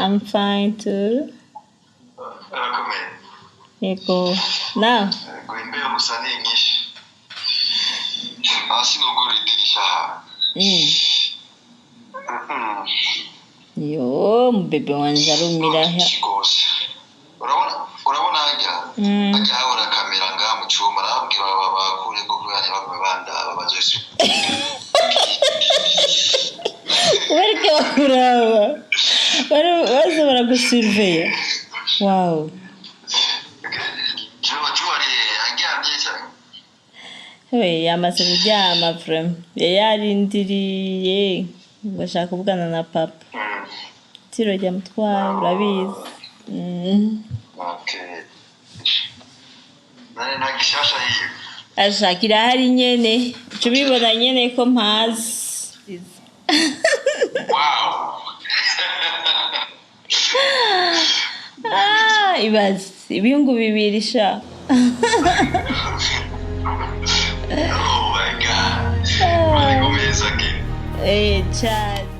I'm fine too. Urakomeye. Yego. Nawe? Imbeho gusa ni nyinshi. Hasi nugura idirisha aha. Yo, mbebe wanje arumira. Urabona hajya habura kamera ngaha mu cyumba arabwira bakure ko kubanya bagumye babazoyisi. Bareke bakuraba. Baze baragusurveya. Wow. Yamaze kuryama vrema yarindiriye bashaka kuvugana na papa tiro rya mutwara urabizi. Ashakira hari nyene tubibona nyene ko mpazi. Ibaze ibiyungu bibiri sha. Oh my God. Really go me again. Chat.